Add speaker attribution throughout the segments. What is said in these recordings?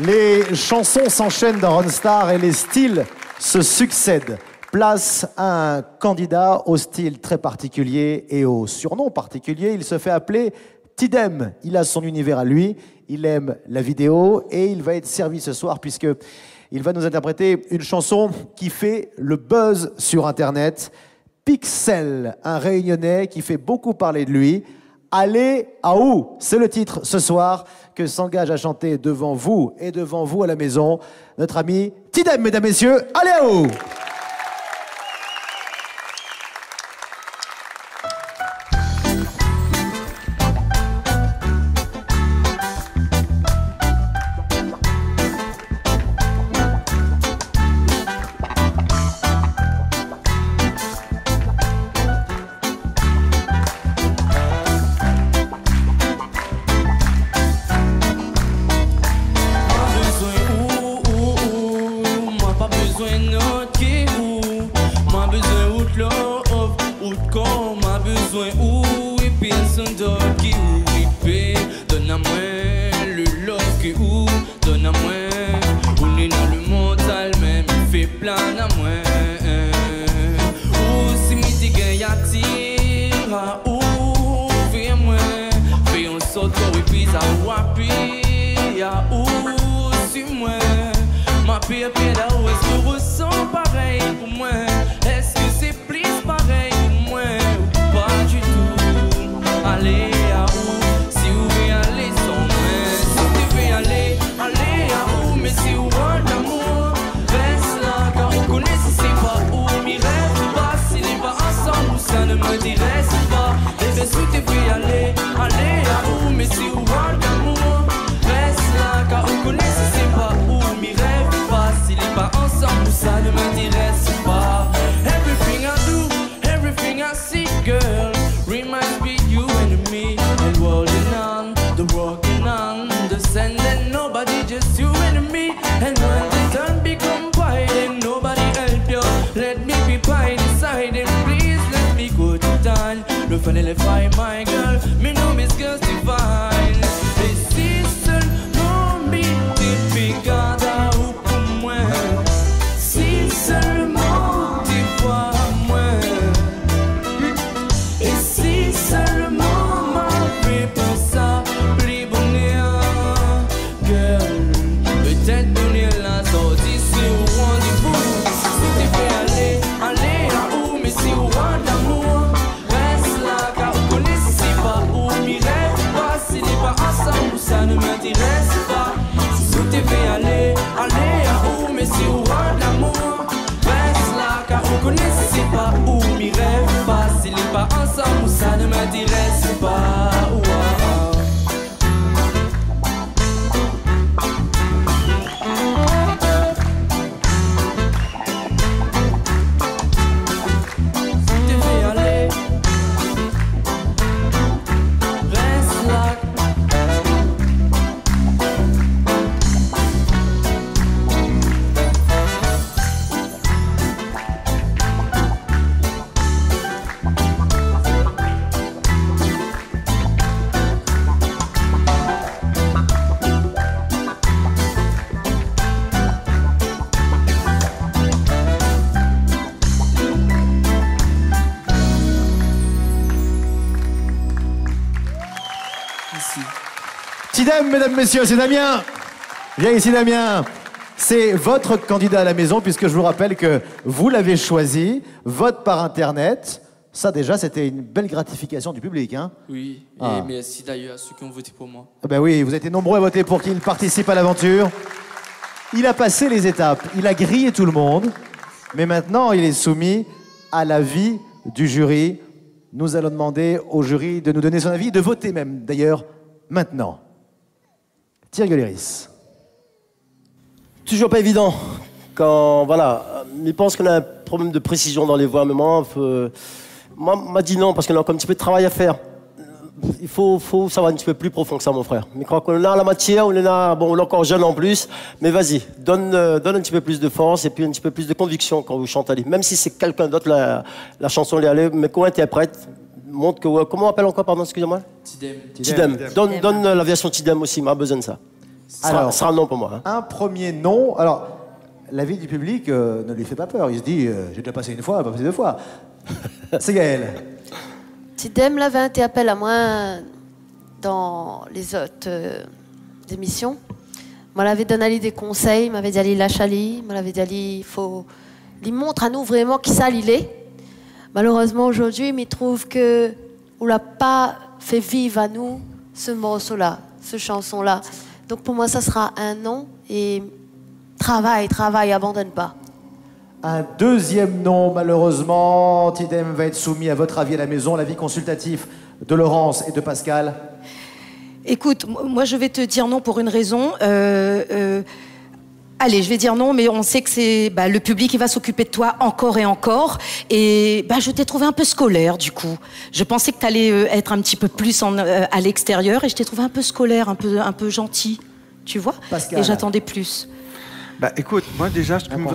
Speaker 1: Les chansons s'enchaînent dans Ronstar et les styles se succèdent. Place à un candidat au style très particulier et au surnom particulier. Il se fait appeler Tidem. Il a son univers à lui, il aime la vidéo et il va être servi ce soir puisque il va nous interpréter une chanson qui fait le buzz sur Internet. Pixel, un Réunionnais qui fait beaucoup parler de lui. Allez à où? C'est le titre ce soir que s'engage à chanter devant vous et devant vous à la maison notre ami Tidem, mesdames, messieurs. Allez à où? Tidem, mesdames, messieurs, c'est Damien. Viens ici, Damien. C'est votre candidat à la maison, puisque je vous rappelle que vous l'avez choisi, vote par Internet. Ça, déjà, c'était une belle gratification du public, hein?
Speaker 2: Oui, et merci d'ailleurs à ceux qui ont voté pour moi.
Speaker 1: Ben oui, vous étiez nombreux à voter pour qu'il participe à l'aventure. Il a passé les étapes, il a grillé tout le monde, mais maintenant, il est soumis à l'avis du jury. Nous allons demander au jury de nous donner son avis, de voter même, d'ailleurs, maintenant. Thierry Goléris.
Speaker 3: Toujours pas évident. Quand, voilà, il pense qu'on a un problème de précision dans les voix, mais moi, m'a dit non, parce qu'on a encore un petit peu de travail à faire. Il faut savoir un petit peu plus profond que ça, mon frère. Mais quand on a la matière, on est encore jeune en plus, mais vas-y, donne un petit peu plus de force et puis un petit peu plus de conviction quand vous chantez. Même si c'est quelqu'un d'autre, la chanson, mais qu'on interprète, montre que... Comment on appelle encore, pardon, excusez-moi?
Speaker 2: Tidem.
Speaker 3: Tidem. Donne la version Tidem aussi, on a besoin de ça. Ça sera un non pour moi. Hein.
Speaker 1: Un premier non. Alors, l'avis du public ne lui fait pas peur. Il se dit, j'ai déjà passé une fois, pas passé deux fois. C'est Gaël.
Speaker 4: Tidem l'avait été appel à moi dans les autres émissions. Moi, l'avait donné des conseils, il m'avait dit allez lâche Ali, il m'avait dit allez, il faut, il montre à nous vraiment qui ça il est. Malheureusement aujourd'hui, il trouve que on l'a pas fait vivre à nous ce morceau-là, ce chanson-là. Donc pour moi, ça sera un non et travaille, abandonne pas.
Speaker 1: Un deuxième non, malheureusement. Tidem va être soumis à votre avis à la maison, l'avis consultatif de Laurence et de Pascal.
Speaker 5: Écoute, moi je vais te dire non pour une raison. Allez, je vais dire non, mais on sait que c'est le public qui va s'occuper de toi encore et encore. Et je t'ai trouvé un peu scolaire, du coup. Je pensais que tu allais être un petit peu plus à l'extérieur, et je t'ai trouvé un peu scolaire, un peu gentil, tu vois.
Speaker 1: Pascal.
Speaker 5: Et j'attendais plus.
Speaker 6: Écoute, moi déjà ce qu'il me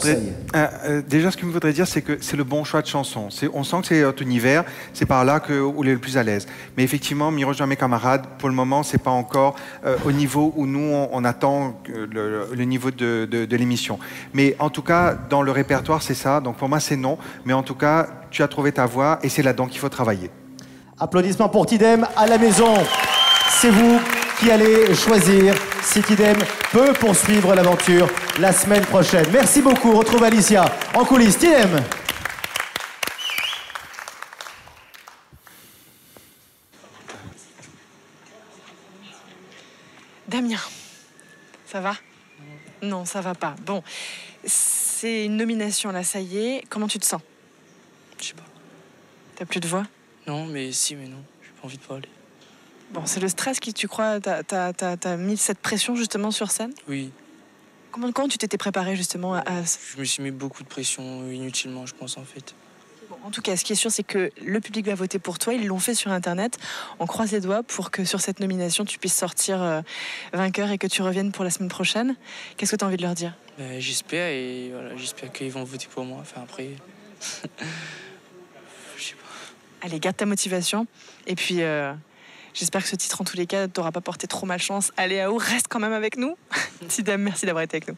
Speaker 6: voudrait dire, c'est que c'est le bon choix de chanson. On sent que c'est votre univers, c'est par là où il est le plus à l'aise. Mais effectivement, Miroge dans mes camarades, pour le moment, c'est pas encore au niveau où nous on attend le niveau de l'émission. Mais en tout cas, dans le répertoire, c'est ça. Donc pour moi, c'est non. Mais en tout cas, tu as trouvé ta voix et c'est là-dedans qu'il faut travailler.
Speaker 1: Applaudissements pour Tidem à la maison. C'est vous qui allez choisir si Tidem peut poursuivre l'aventure la semaine prochaine. Merci beaucoup. On retrouve Alicia en coulisses. Tidem.
Speaker 7: Damien, ça va? Non, ça va pas. Bon, c'est une nomination là, ça y est. Comment tu te sens?
Speaker 2: Je sais pas.
Speaker 7: T'as plus de voix?
Speaker 2: Non, mais si, mais non. J'ai pas envie de parler.
Speaker 7: Bon, c'est le stress qui, tu crois, t'as mis cette pression justement sur scène?
Speaker 2: Oui.
Speaker 7: Comment tu t'étais préparé justement à...
Speaker 2: Je me suis mis beaucoup de pression inutilement, je pense, en fait.
Speaker 7: Bon, en tout cas, ce qui est sûr, c'est que le public va voter pour toi. Ils l'ont fait sur Internet. On croise les doigts pour que sur cette nomination, tu puisses sortir vainqueur et que tu reviennes pour la semaine prochaine. Qu'est-ce que tu as envie de leur dire?
Speaker 2: J'espère, et voilà, j'espère qu'ils vont voter pour moi. Enfin, après... je sais pas.
Speaker 7: Allez, garde ta motivation. Et puis... j'espère que ce titre, en tous les cas, t'aura pas porté trop malchance. Allez, Aou, reste quand même avec nous. Tidem, merci d'avoir été avec nous.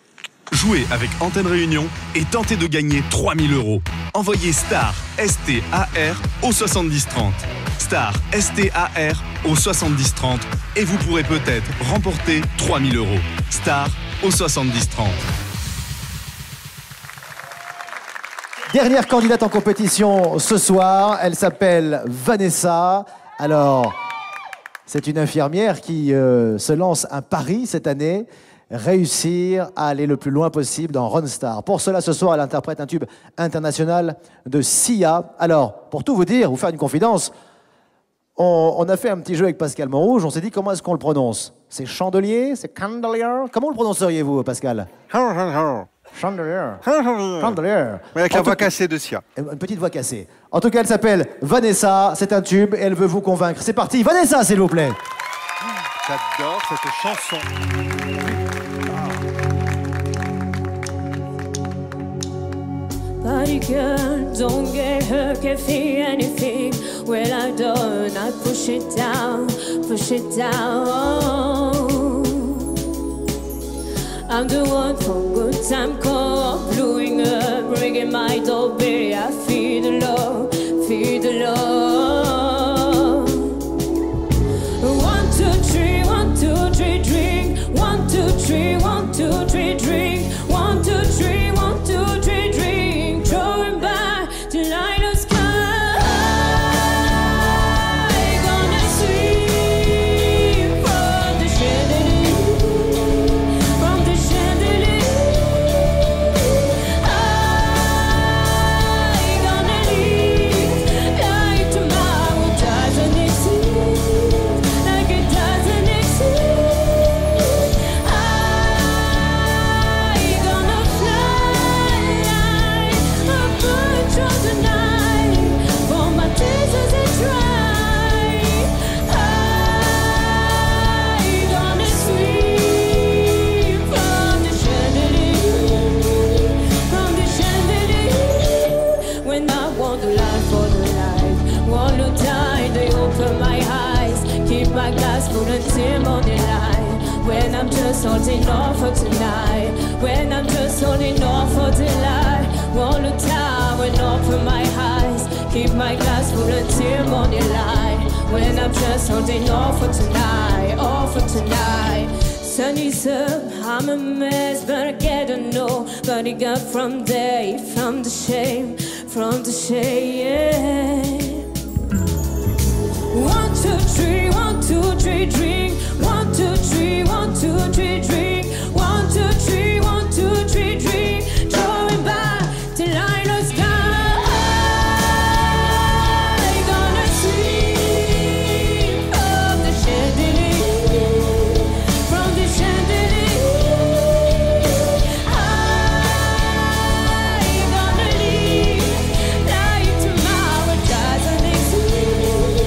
Speaker 8: Jouez avec Antenne Réunion et tentez de gagner 3 000 €. Envoyez STAR, S-T-A-R, au 7030. STAR, S-T-A-R, au 7030. Et vous pourrez peut-être remporter 3 000 €. STAR, au 7030.
Speaker 1: Dernière candidate en compétition ce soir. Elle s'appelle Vanessa. Alors... c'est une infirmière qui se lance un pari cette année, réussir à aller le plus loin possible dans Ronstar. Pour cela, ce soir, elle interprète un tube international de Sia. Alors, pour tout vous dire, vous faire une confidence, on a fait un petit jeu avec Pascal Montrouge, on s'est dit comment est-ce qu'on le prononce. C'est chandelier, c'est candelier. Comment le prononceriez-vous, Pascal? Chandelier. Chandelier.
Speaker 6: Mais avec la voix cassée de Sia.
Speaker 1: Une petite voix cassée. En tout cas, elle s'appelle Vanessa, c'est un tube et elle veut vous convaincre. C'est parti, Vanessa, s'il vous plaît.
Speaker 6: J'adore cette chanson.
Speaker 9: Body girl, don't get hurt, can't feel anything. Well, I done, I push it down, push it down. I'm the one for good time call, blowing up, ringing my doorbell. I feel the love, feel the love. 1, 2, 3, drink. 1, 2, 3, 1, 2, 3, drink. 1, 2, 3, 1, 2, 3, drink. Drawing back till I lose sky. Gonna swim from the chandelier, from the chandelier. I gonna live like tomorrow doesn't exist, like it doesn't exist. I gonna fly like a bird through the night, for my tears as they dry. I gonna swim from the chandelier, from the chandelier. When I wander life for the light, wander tide, they open my eyes, keep my glass full until morning light. when I'm just holding on for tonight, when I'm just holding on for delight. Won't look down and open my eyes, keep my glass full until morning light, when I'm just holding on for tonight, on for tonight. Sun is up, I'm a mess, but I gotta know. But it got from day, from the shame, from the shame. 1, 2, 3, 1, 2, 3, drink. 1, 2, 3, 1, 2, 3, drink. 1, 2, 3, 1, 2, 3, drink. Drawing back till I lost sky. Gonna sleep from the chandelier, from the chandelier. I gonna leave like tomorrow doesn't exist,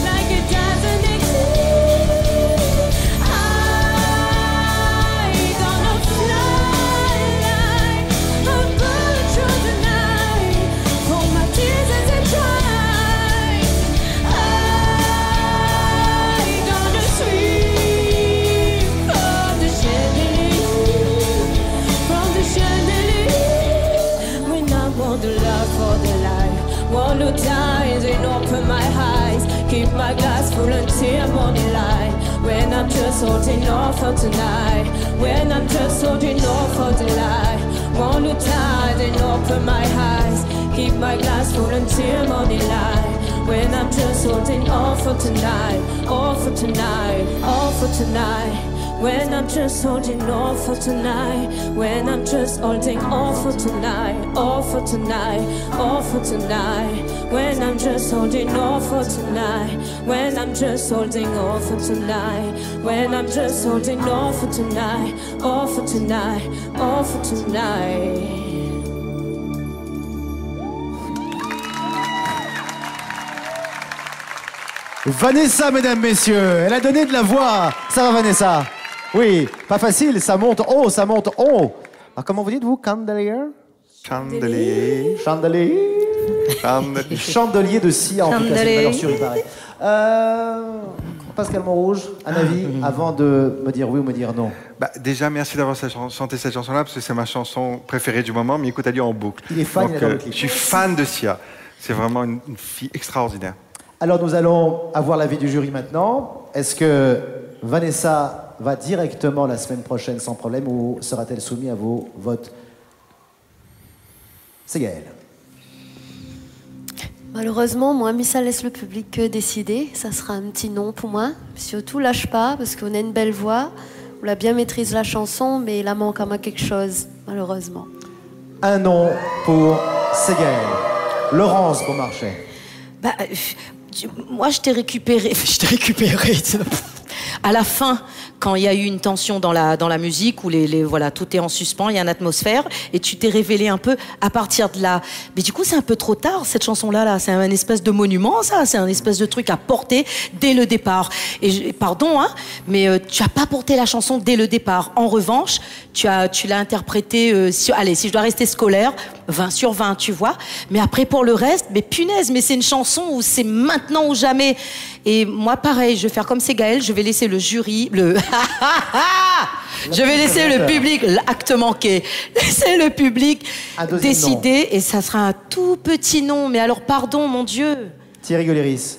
Speaker 9: like it doesn't exist. I gonna fly like a bird through the night, for my tears as I dry. I gonna swim from the chandelier, from the chandelier. When I want the love for the light, want to die and open my eyes, keep my glass full until morning light, when I'm just holding on for tonight, when I'm just holding on for the light, want to die and open my eyes, keep my glass full until morning light, when I'm just holding on for tonight, all for tonight, all for tonight. When I'm just holding on for tonight, when I'm just holding on for tonight, all for tonight, all for tonight. When I'm just holding on for tonight, when I'm just holding on for tonight, when I'm just holding on for tonight, all for tonight, all for tonight.
Speaker 1: Vanessa, mesdames, messieurs, elle a donné de la voix. Ça va, Vanessa? Oui, pas facile, ça monte haut, ça monte haut. Alors, comment vous dites, vous? Chandelier?
Speaker 6: Chandelier.
Speaker 1: Chandelier.
Speaker 6: Chandelier.
Speaker 1: Chandelier de cire, en tout cas, c'est une
Speaker 5: Chandelier.
Speaker 1: valeur sûre, il paraît. Pascal Montrouge, un avis avant de me dire oui ou me dire non.
Speaker 6: Bah, déjà, merci d'avoir chanté cette chanson-là, parce que c'est ma chanson préférée du moment, mais écoute, elle est en boucle.
Speaker 1: Il est fan,
Speaker 6: Donc,
Speaker 1: il adore le clip.
Speaker 6: je suis fan de Sia. C'est vraiment une fille extraordinaire.
Speaker 1: Alors, nous allons avoir l'avis du jury maintenant. Est-ce que Vanessa va directement la semaine prochaine sans problème ou sera-t-elle soumise à vos votes? C'est Gaëlle.
Speaker 4: Malheureusement, moi, ça laisse le public décider. Ça sera un petit non pour moi. Surtout, lâche pas, parce qu'on a une belle voix. On la bien maîtrise la chanson, mais il a manque à moi quelque chose, malheureusement.
Speaker 1: Un non pour Ségaël. Laurence Beaumarchais.
Speaker 5: Bah, moi, je t'ai récupéré. À la fin, quand il y a eu une tension dans la musique, où voilà, tout est en suspens, il y a une atmosphère, et tu t'es révélé un peu à partir de là. Mais du coup, c'est un peu trop tard, cette chanson-là. C'est un espèce de monument, ça. C'est un espèce de truc à porter dès le départ. Et pardon, hein, mais tu n'as pas porté la chanson dès le départ. En revanche, tu l'as interprétée, allez, si je dois rester scolaire, 20 sur 20, tu vois. Mais après, pour le reste, mais punaise, mais c'est une chanson où c'est maintenant ou jamais. Et moi, pareil, je vais faire comme Ségaël, je vais laisser le jury, je vais laisser le public, l'acte manqué, laisser le public décider, non. Et ça sera un tout petit non. Mais alors, pardon, mon Dieu.
Speaker 1: Thierry Goléris.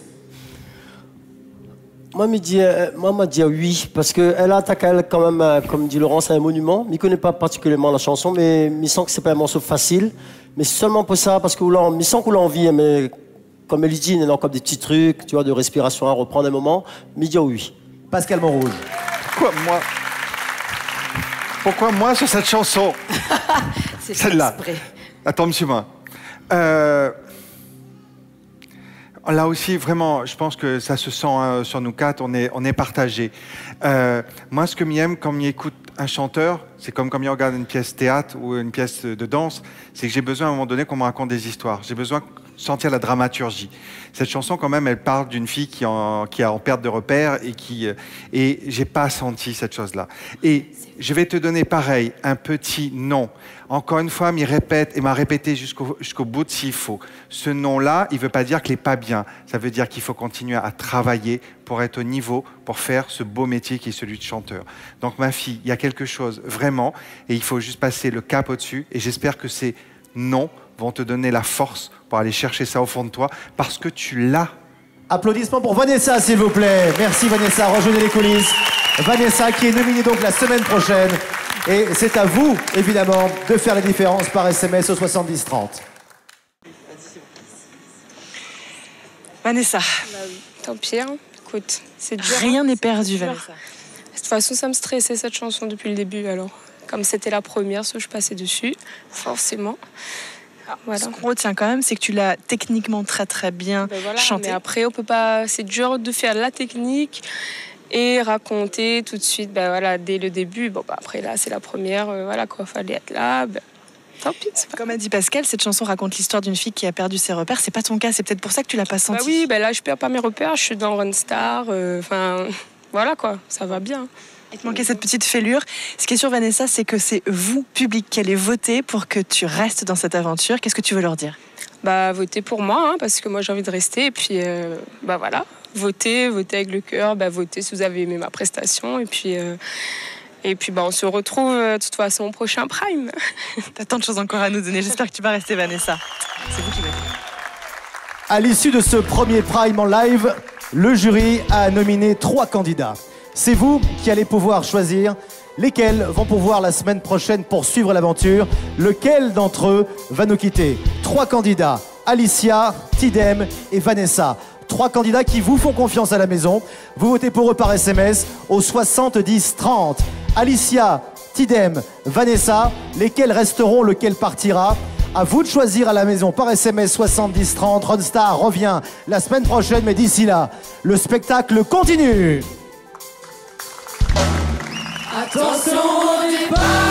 Speaker 3: Moi, m'a dit oui, parce qu'elle attaque, elle, quand même, comme dit Laurence, un monument. Je ne connais pas particulièrement la chanson, mais je sens que c'est pas un morceau facile. Mais c'est seulement pour ça, parce que je sens qu'on l'a envie, mais comme elle dit, il y a encore des petits trucs, tu vois, de respiration à reprendre un moment. Mais je dis oui.
Speaker 1: Pascal Montrouge.
Speaker 6: Pourquoi moi sur cette chanson?
Speaker 5: C'est
Speaker 6: celle-là. Attends, monsieur moi. Là aussi, vraiment, je pense que ça se sent sur nous quatre, on est partagés. Moi, ce que j'aime quand j'écoute un chanteur, c'est comme quand je regarde une pièce théâtre ou une pièce de danse, c'est que j'ai besoin à un moment donné qu'on me raconte des histoires. J'ai besoin sentir la dramaturgie. Cette chanson, quand même, elle parle d'une fille qui est en perte de repère et j'ai pas senti cette chose-là. Et je vais te donner pareil, un petit non. Encore une fois, m'a répété jusqu'au bout de s'il faut. Ce non-là, il veut pas dire qu'il est pas bien. Ça veut dire qu'il faut continuer à travailler pour être au niveau, pour faire ce beau métier qui est celui de chanteur. Donc ma fille, il y a quelque chose vraiment et il faut juste passer le cap au-dessus et j'espère que ces non vont te donner la force pour aller chercher ça au fond de toi parce que tu l'as.
Speaker 1: Applaudissements pour Vanessa, s'il vous plaît. Merci Vanessa, rejoignez les coulisses. Vanessa qui est nominée donc la semaine prochaine. Et c'est à vous, évidemment, de faire la différence par SMS au 70 30.
Speaker 7: Vanessa.
Speaker 10: Tant pis, hein. Écoute, c'est dur.
Speaker 7: Rien n'est perdu, Vanessa.
Speaker 10: De toute façon, ça me stressait cette chanson depuis le début, alors. Comme c'était la première, je passais dessus, forcément. Voilà.
Speaker 7: Ce qu'on retient quand même, c'est que tu l'as techniquement très très bien chanté.
Speaker 10: Mais après, on peut pas. C'est dur de faire la technique et raconter tout de suite. Ben voilà, dès le début. Bon, bah après là, c'est la première. Voilà quoi, fallait être là. Ben, tant pis.
Speaker 7: Comme a dit Pascal, cette chanson raconte l'histoire d'une fille qui a perdu ses repères. C'est pas ton cas. C'est peut-être pour ça que tu l'as pas senti.
Speaker 10: Bah oui, ben là, je perds pas mes repères. Je suis dans Runstar. Enfin, voilà quoi, ça va bien.
Speaker 7: Il te manquait cette petite fêlure. Ce qui est sûr, Vanessa, c'est que c'est vous, public, qui allez voter pour que tu restes dans cette aventure. Qu'est-ce que tu veux leur dire ?
Speaker 10: Bah, votez pour moi, hein, parce que moi, j'ai envie de rester. Et puis, bah voilà, votez avec le cœur. Bah, votez si vous avez aimé ma prestation. Et puis bah, on se retrouve de toute façon au prochain Prime.
Speaker 7: T'as tant de choses encore à nous donner. J'espère que tu vas rester, Vanessa. C'est vous qui votez.
Speaker 1: À l'issue de ce premier Prime en live, le jury a nominé 3 candidats. C'est vous qui allez pouvoir choisir lesquels vont pouvoir la semaine prochaine poursuivre l'aventure. Lequel d'entre eux va nous quitter? 3 candidats, Alicia, Tidem et Vanessa. 3 candidats qui vous font confiance à la maison. Vous votez pour eux par SMS au 70 30. Alicia, Tidem, Vanessa, lesquels resteront, lequel partira? À vous de choisir à la maison par SMS 70 30. Runstar revient la semaine prochaine, mais d'ici là, le spectacle continue.
Speaker 9: Attention au départ.